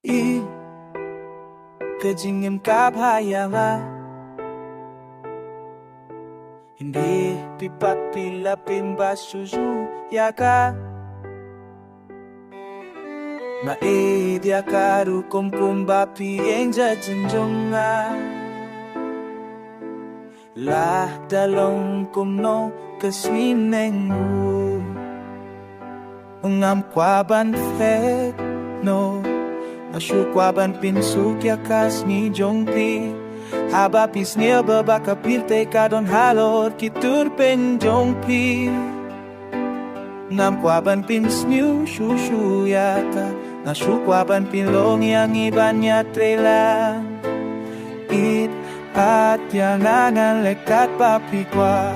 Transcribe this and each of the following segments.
I kajingin kabhayanga hindi pipat pilapin basusu yaka maedya karu kumkumba pieng jajinjonga lah dalong kumno kaswinengu ngam kwaban fet no nasyukwaban pinsukya kas ni jongpi haba pisnil babaka pilte kadon halor kitur pen jongpi ngam kwaban pinsniu shushu yata nasyukwaban pinlong yang ibanya trela it at yang angan lekat papikwa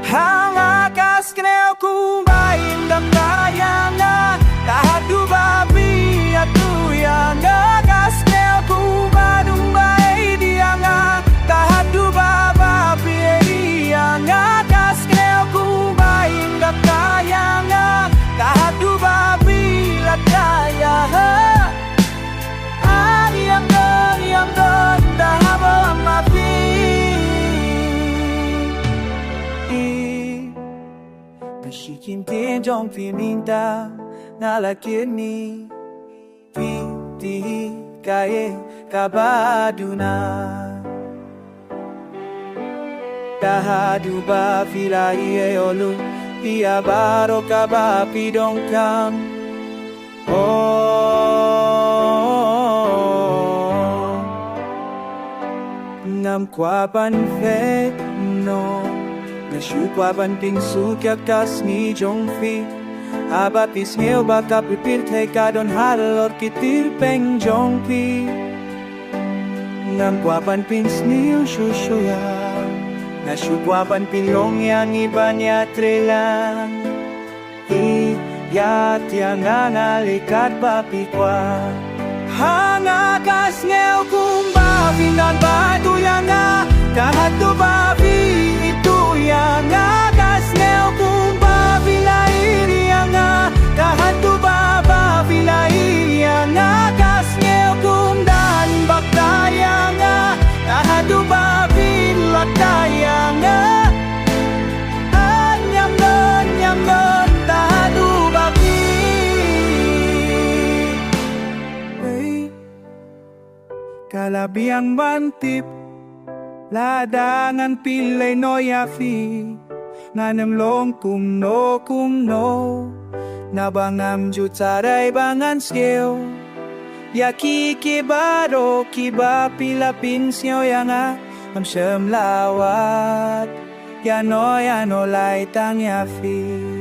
hanga kas kneo kumbain dam kayana tahadu babi atu yang kas kneo kumbadum bai dianga tahadu babi yang kas kneo kumbain dam kayana tahadu babi lataya yang dahaba mapi Nashikin tinjong piminta nalakini piti kaye kabaduna tahadu ba filai olu pia baro kaba pidongkam ngam kwaban fet no nasyukwaban pingsukya kas ni jongfi aba pisngil baka pipil kadon halor kitil peng jongpi ngam kwaban pingsnil shushuya nasyukwaban pinlong yang ibanya trelang yat yang ngalikat papikwa hanga kas ngel kumba pinan batu yang kahat tu babi itu yang kas ngel kumba bilairi yang kahat tu baba bilairi yang kas ngel kum dan bakta yang kahat tu babi lakta yang nyam tahadu babi kalabiang bantip ladangan pilay no yafi nganem long kumno nabangam jutaray bangan skill yaki kibaro kiba pilapin siyo yanga am siyam lawat yano lay tang yafi